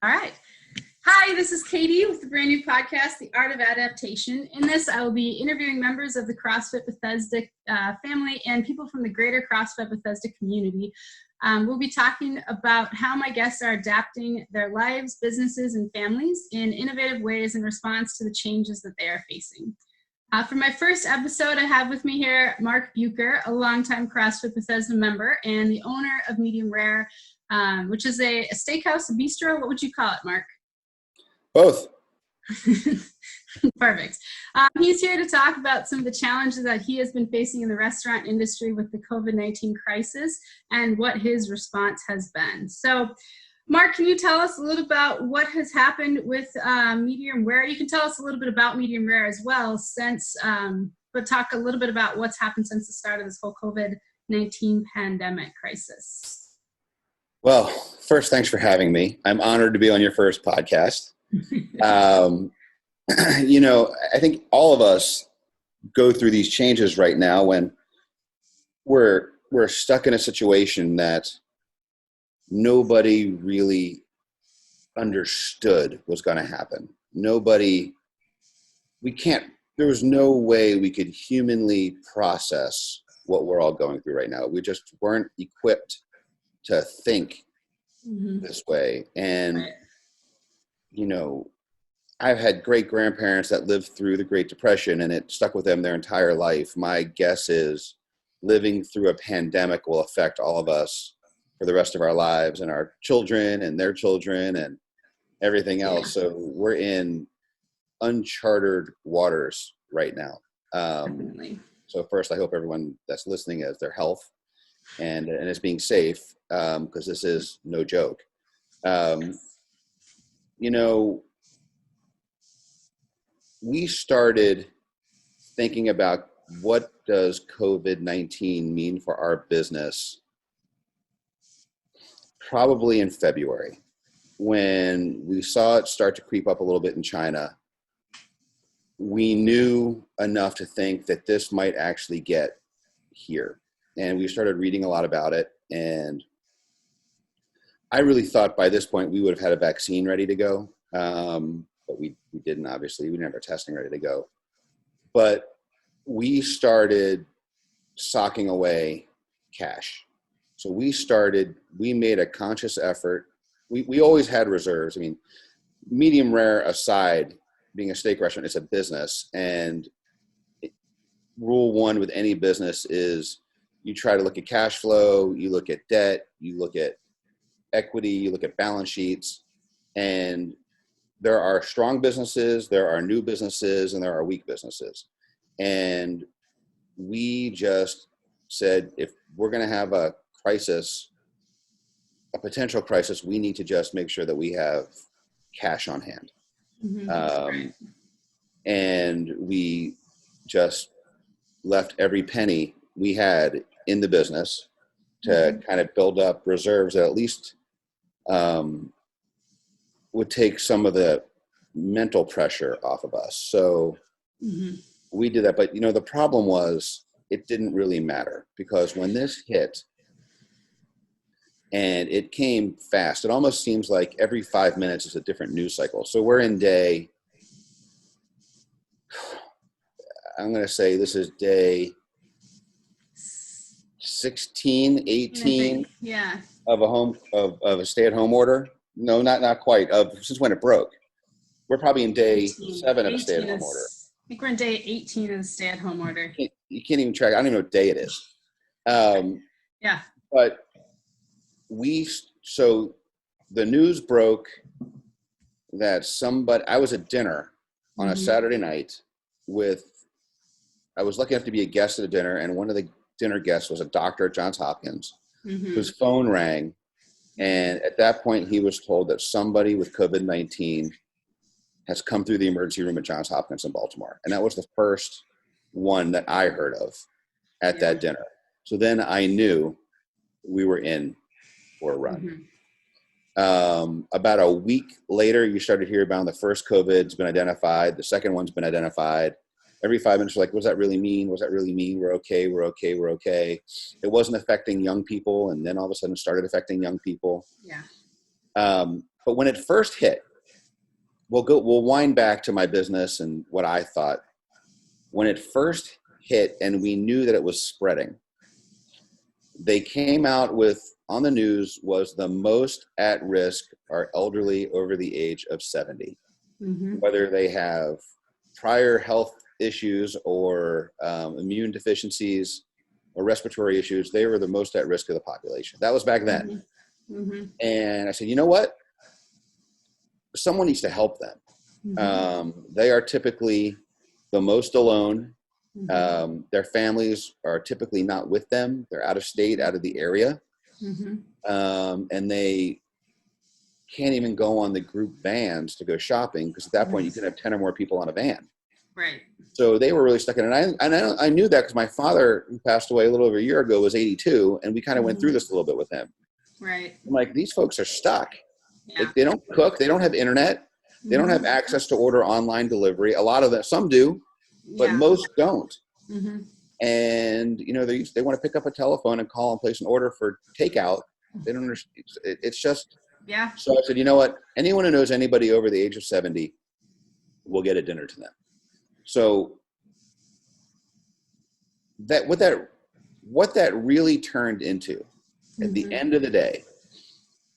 All right. Hi, this is Katie with the brand new podcast, The Art of Adaptation. In this, I will be interviewing members of the CrossFit Bethesda family and people from the greater CrossFit Bethesda community. We'll be talking about how my guests are adapting their lives, businesses, and families in innovative ways in response to the changes that they are facing. For my first episode, I have with me here Mark Bucher, a longtime CrossFit Bethesda member and the owner of Medium Rare, which is a steakhouse, a bistro. What would you call it, Mark? Both. Perfect. He's here to talk about some of the challenges that he has been facing in the restaurant industry with the COVID-19 crisis and what his response has been. So, Mark, can you tell us a little about what has happened with Medium Rare? You can tell us a little bit about Medium Rare as well, but talk a little bit about what's happened since the start of this whole COVID-19 pandemic crisis. Well, first, thanks for having me. I'm honored to be on your first podcast. I think all of us go through these changes right now when we're stuck in a situation that nobody really understood was going to happen. There was no way we could humanly process what we're all going through right now. We just weren't equipped to think this way. And, I've had great grandparents that lived through the Great Depression and it stuck with them their entire life. My guess is living through a pandemic will affect all of us for the rest of our lives and our children and their children and everything else. Yeah. So we're in uncharted waters right now. Definitely. So first, I hope everyone that's listening has their health and is being safe, because this is no joke. We started thinking about what does COVID-19 mean for our business probably in February, when we saw it start to creep up a little bit in China. We knew enough to think that this might actually get here. And we started reading a lot about it. And I really thought by this point we would have had a vaccine ready to go. But we didn't, obviously. We didn't have our testing ready to go. But we started socking away cash. So we made a conscious effort. We always had reserves. I mean, Medium Rare aside, being a steak restaurant, it's a business. And rule one with any business is you try to look at cash flow, you look at debt, you look at equity, you look at balance sheets. And there are strong businesses, there are new businesses, and there are weak businesses. And we just said, if we're going to have a crisis, a potential crisis, we need to just make sure that we have cash on hand. And we just left every penny we had in the business to kind of build up reserves that at least would take some of the mental pressure off of us. So we did that. But, the problem was it didn't really matter, because when this hit, and it came fast, it almost seems like every 5 minutes is a different news cycle. So we're in day, I'm going to say this is day 16, 18 of a stay-at-home order. No, not quite. Since when it broke. We're probably in day 7 of a stay-at-home order. I think we're in day 18 of the stay-at-home order. You can't even track. I don't even know what day it is. But so the news broke that I was at dinner on a Saturday night I was lucky enough to be a guest at a dinner, and one of the dinner guests was a doctor at Johns Hopkins whose phone rang. And at that point, he was told that somebody with COVID-19 has come through the emergency room at Johns Hopkins in Baltimore. And that was the first one that I heard of at that dinner. So then I knew we were in for a run. About a week later, you started to hear about the first COVID's been identified. The second one's been identified. Every 5 minutes, you're like, what does that really mean? What does that really mean? We're okay. We're okay. We're okay. It wasn't affecting young people. And then all of a sudden it started affecting young people. But when it first hit, we'll wind back to my business and what I thought. When it first hit and we knew that it was spreading, they came out with, on the news, was the most at risk are elderly over the age of 70. Mm-hmm. Whether they have prior health issues or immune deficiencies or respiratory issues, they were the most at risk of the population. That was back then. Mm-hmm. Mm-hmm. And I said, you know what? Someone needs to help them. Mm-hmm. They are typically the most alone. Mm-hmm. Their families are typically not with them. They're out of state, out of the area. Mm-hmm. And they can't even go on the group vans to go shopping, because at that point you can have 10 or more people on a van. Right. So they were really stuck in it. And I knew that because my father, who passed away a little over a year ago, was 82. And we kind of went through this a little bit with him. Right. I'm like, these folks are stuck. Yeah. Like, they don't cook. They don't have internet. They don't have access to order online delivery. A lot of them, some do, but most don't. Mm-hmm. And, you know, they want to pick up a telephone and call and place an order for takeout. They don't understand. It's just, So I said, you know what? Anyone who knows anybody over the age of 70 will get a dinner to them. So what that really turned into at the end of the day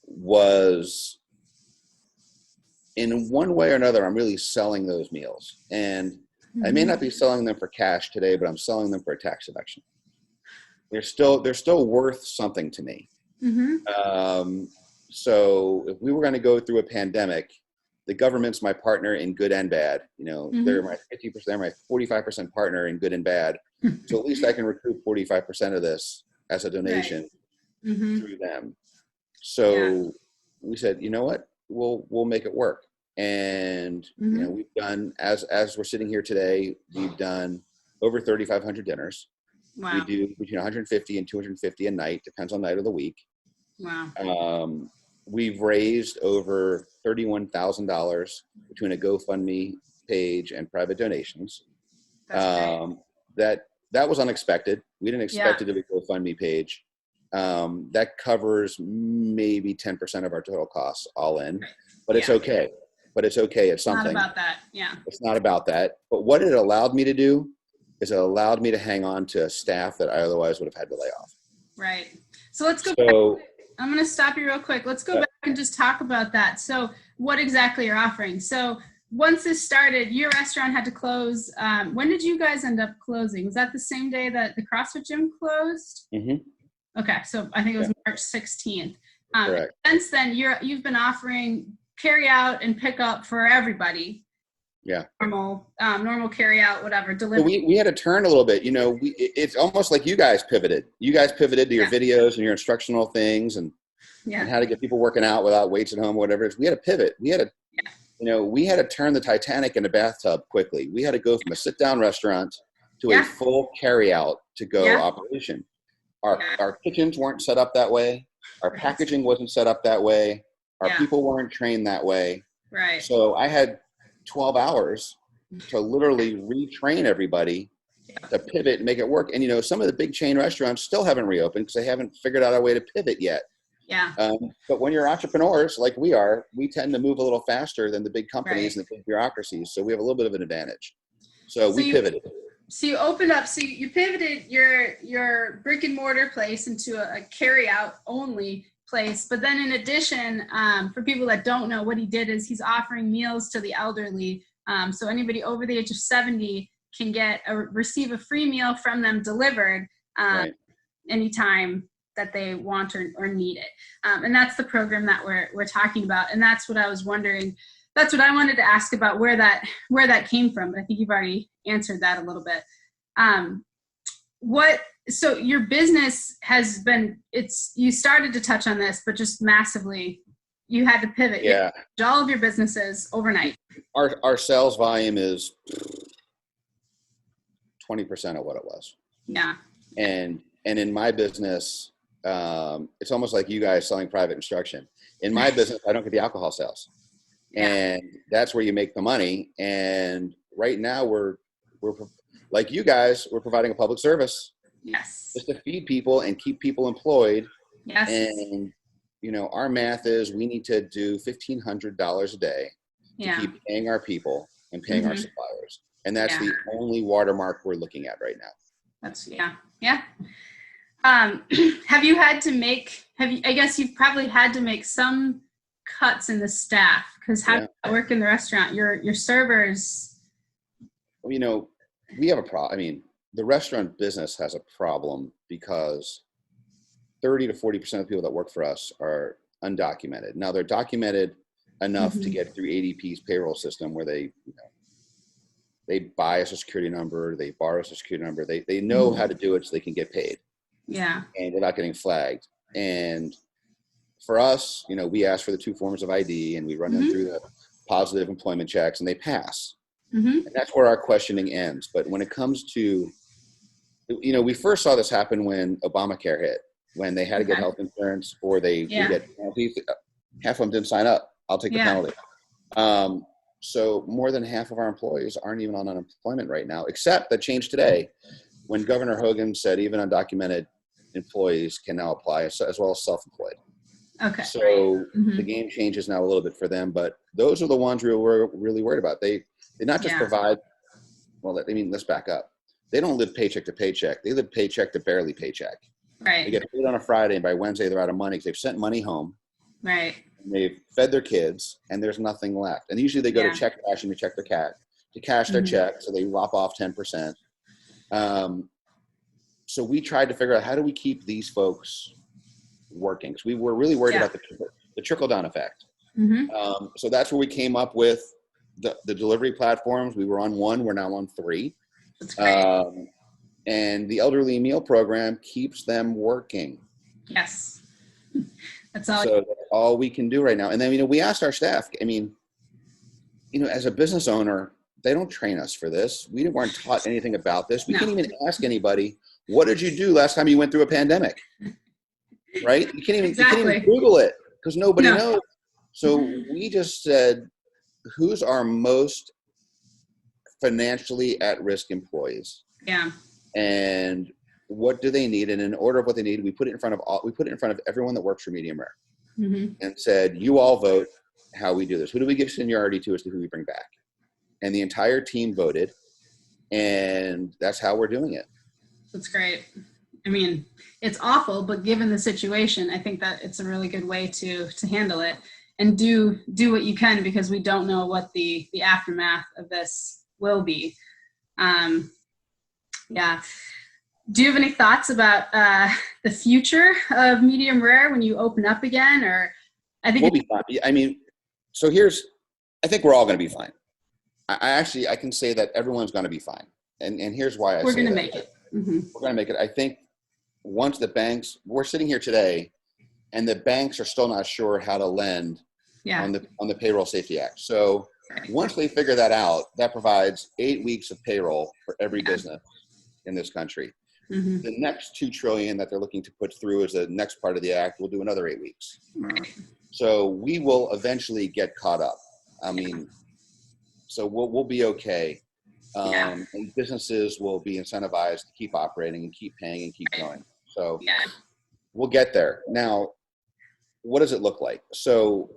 was, in one way or another, I'm really selling those meals. And I may not be selling them for cash today, but I'm selling them for a tax deduction. They're still worth something to me. Mm-hmm. So if we were going to go through a pandemic, the government's my partner in good and bad. You know, they're my 50%, they're my 45% partner in good and bad. So at least I can recoup 45% of this as a donation through them. So we said, you know what, we'll make it work. And you know, we've done, as we're sitting here today, we've done over 3,500 dinners. Wow. We do between 150 and 250 a night, depends on night of the week. Wow. We've raised over $31,000 between a GoFundMe page and private donations. That was unexpected. We didn't expect it to be a GoFundMe page. That covers maybe 10% of our total costs all in, but it's okay. But it's okay. It's something. It's not about that. Yeah. It's not about that. But what it allowed me to do is it allowed me to hang on to a staff that I otherwise would have had to lay off. Right. So let's go back. I'm going to stop you real quick. Let's go back and just talk about that. So what exactly you're offering? So once this started, your restaurant had to close. When did you guys end up closing? Was that the same day that the CrossFit gym closed? Mm-hmm. Okay. So I think it was March 16th. Correct. Since then, you've been offering carry out and pick up for everybody. Yeah. Normal carry out, whatever, delivery. So we had to turn a little bit, you know, it's almost like you guys pivoted. You guys pivoted to your videos and your instructional things and how to get people working out without weights at home, whatever it is. We had to pivot. We had to, you know, we had to turn the Titanic in a bathtub quickly. We had to go from a sit down restaurant to a full carry out to go operation. Our kitchens weren't set up that way. Our packaging wasn't set up that way. Our people weren't trained that way. Right. So I had 12 hours to literally retrain everybody to pivot and make it work. And, you know, some of the big chain restaurants still haven't reopened because they haven't figured out a way to pivot yet. Yeah. But when you're entrepreneurs like we are, we tend to move a little faster than the big companies and the big bureaucracies. So we have a little bit of an advantage. So we pivoted. So you opened up, so you pivoted your brick and mortar place into a carry out only place. But then in addition, for people that don't know, what he did is he's offering meals to the elderly. So anybody over the age of 70 can receive a free meal from them delivered anytime that they want or need it. And that's the program that we're talking about. And that's what I was wondering. That's what I wanted to ask about, where that came from. But I think you've already answered that a little bit. So your business has been, you started to touch on this, but just massively, you had to pivot. Yeah. All of your businesses overnight. Our sales volume is 20% of what it was. Yeah. And in my business, it's almost like you guys selling private instruction. In my business, I don't get the alcohol sales. And that's where you make the money. And right now we're like you guys, we're providing a public service. Yes. Just to feed people and keep people employed. Yes. And our math is we need to do $1,500 a day to keep paying our people and paying our suppliers. And that's the only watermark we're looking at right now. Yeah. Have you had to make, I guess you've probably had to make some cuts in the staff, because how does that work in the restaurant? Your servers. We have a problem. I mean, the restaurant business has a problem because 30 to 40% of the people that work for us are undocumented. Now they're documented enough to get through ADP's payroll system where they buy a social security number, they borrow a social security number, they know how to do it so they can get paid. Yeah. And without getting flagged. And for us, we ask for the 2 forms of ID and we run them through the positive employment checks and they pass. And that's where our questioning ends. But when it comes to, we first saw this happen when Obamacare hit, when they had to get health insurance or they get penalties. Half of them didn't sign up. I'll take the penalty. So more than half of our employees aren't even on unemployment right now, except that changed today when Governor Hogan said even undocumented employees can now apply as well as self-employed. Okay. So the game changes now a little bit for them, but those are the ones we're really worried about. They not just provide, let's back up. They don't live paycheck to paycheck. They live paycheck to barely paycheck. Right. They get paid on a Friday and by Wednesday they're out of money because they've sent money home. Right. They've fed their kids and there's nothing left. And usually they go to check cashing to check their to cash their check. So they lop off 10%. So we tried to figure out how do we keep these folks working? Because we were really worried about the trickle down effect. So that's where we came up with the delivery platforms. We were on 1, we're now on 3. That's great. And the elderly meal program keeps them working. Yes. That's all. So that's all we can do right now. And then, we asked our staff, as a business owner, they don't train us for this. We weren't taught anything about this. We can't even ask anybody, what did you do last time you went through a pandemic? Right? You can't even Google it because nobody knows. So we just said, who's our most financially at-risk employees? Yeah. And what do they need? And in order of what they need, we put it in front of everyone that works for Medium Rare and said, you all vote how we do this. Who do we give seniority to as to who we bring back? And the entire team voted, and that's how we're doing it. That's great. I mean, it's awful, but given the situation, I think that it's a really good way to handle it and do what you can, because we don't know what the aftermath of this will be. Do you have any thoughts about the future of Medium Rare when you open up again? Or I think we'll be fine. I mean, I think we're all going to be fine. I can say that everyone's going to be fine. And here's why we're going to make it. We're going to make it. I think once we're sitting here today and the banks are still not sure how to lend on the Payroll Safety Act. So once they figure that out, that provides 8 weeks of payroll for every business in this country. The next $2 trillion that they're looking to put through as the next part of the act will do another 8 weeks. So we will eventually get caught up. I mean, so we'll be okay. And businesses will be incentivized to keep operating and keep paying and keep going. So we'll get there. Now, what does it look like? So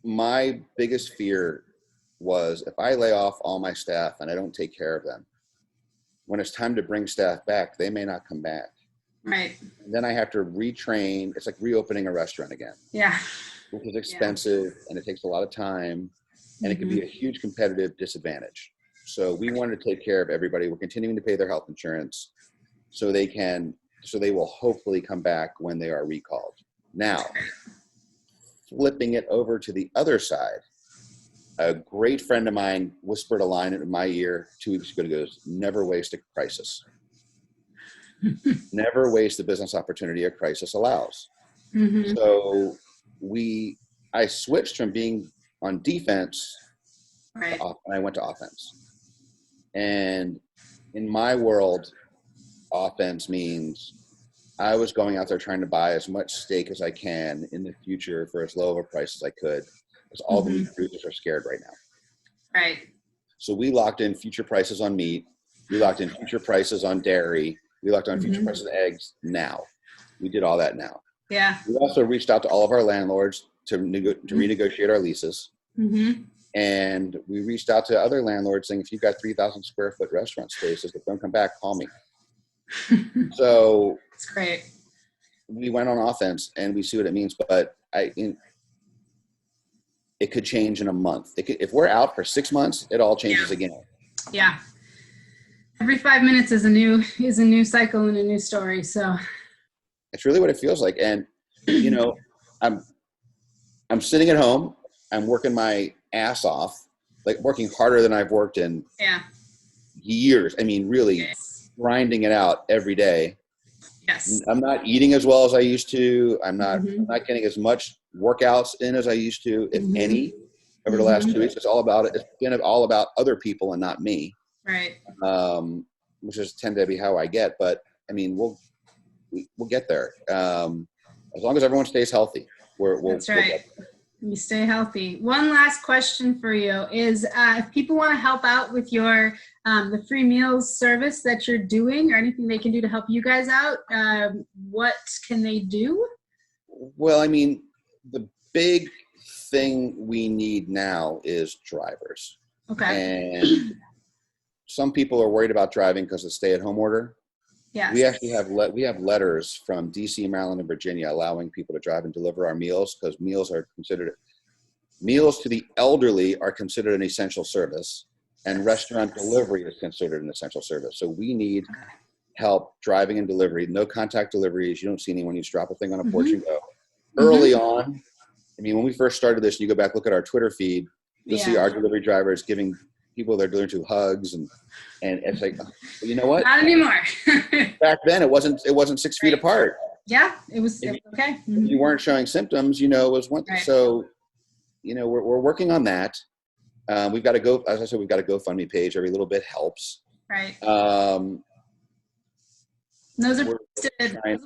my biggest fear was if I lay off all my staff and I don't take care of them, when it's time to bring staff back, they may not come back. Right. And then I have to retrain. It's like reopening a restaurant again. Yeah. Which is expensive and it takes a lot of time and it can be a huge competitive disadvantage. So we wanted to take care of everybody. We're continuing to pay their health insurance so they will hopefully come back when they are recalled. Now, flipping it over to the other side, a great friend of mine whispered a line in my ear 2 weeks ago. He goes, never waste a crisis. Never waste the business opportunity a crisis allows. So I switched from being on defense and I went to offense. And in my world, offense means I was going out there trying to buy as much steak as I can in the future for as low of a price as I could, because all the meat producers are scared right now. Right. So we locked in future prices on meat. We locked in future prices on dairy. We locked on future prices on eggs now. We did all that now. Yeah. We also reached out to all of our landlords to renegotiate our leases. Mm-hmm. And we reached out to other landlords saying, if you've got 3,000 square foot restaurant spaces that don't come back, call me. So That's great. we went on offense and we see what it means. But it could change in a month. If we're out for 6 months, it all changes again. Yeah. Every 5 minutes is a new cycle and a new story. So it's really what it feels like. And, you know, I'm sitting at home. I'm working my ass off, like working harder than I've worked in years. I mean, really grinding it out every day. Yes. I'm not eating as well as I used to. I'm not getting as much workouts in as I used to, if any, over the last 2 weeks. It's been all about other people and not me. Right. Which is tend to be how I get. But I mean, we'll get there. As long as everyone stays healthy, That's right. You stay healthy. One last question for you is, if people want to help out with your the free meals service that you're doing, or anything they can do to help you guys out, what can they do? Well, I mean, the big thing we need now is drivers. Okay. And some people are worried about driving because of the stay-at-home order. Yes. We actually have letters from DC, Maryland, and Virginia allowing people to drive and deliver our meals, because meals to the elderly are considered an essential service, and restaurant delivery is considered an essential service. So we need help driving and delivery. No contact deliveries. You don't see anyone. You just drop a thing on a porch and go. Early on, I mean, when we first started this, you go back, look at our Twitter feed, you'll see our delivery drivers giving people they're delivering to hugs, and it's like, you know what? Not anymore. Back then, it wasn't 6 feet apart. Yeah, it was okay. If you weren't showing symptoms, it was one thing. So, we're working on that. We've got to as I said, we've got a GoFundMe page. Every little bit helps. Right. Those will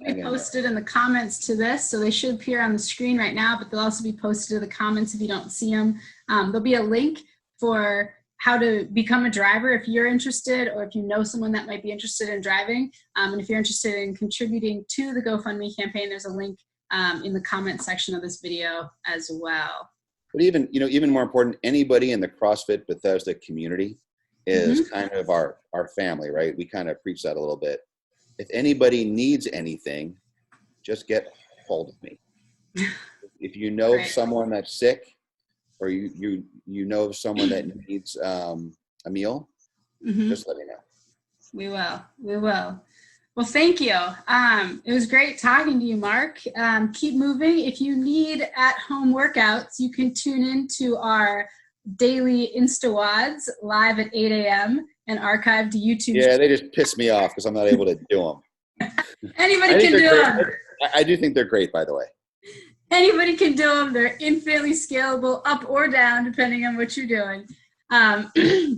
be posted in the comments to this, so they should appear on the screen right now, but they'll also be posted to the comments if you don't see them. There'll be a link for how to become a driver if you're interested, or if you know someone that might be interested in driving. And if you're interested in contributing to the GoFundMe campaign, there's a link in the comment section of this video as well. But even more important, anybody in the CrossFit Bethesda community is kind of our family, right? We kind of preach that a little bit. If anybody needs anything, just get hold of me. If you know of someone that's sick, or you know of someone that needs a meal, just let me know. We will. Well, thank you. It was great talking to you, Mark. Keep moving. If you need at-home workouts, you can tune in to our daily InstaWads live at 8 a.m. and archived to YouTube. Yeah, they just piss me off because I'm not able to do them. Anybody can do them. I do think they're great, by the way. Anybody can do them. They're infinitely scalable, up or down, depending on what you're doing.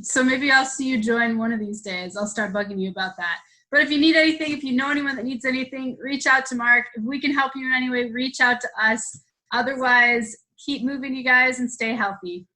So maybe I'll see you join one of these days. I'll start bugging you about that. But if you need anything, if you know anyone that needs anything, reach out to Mark. If we can help you in any way, reach out to us. Otherwise, keep moving, you guys, and stay healthy.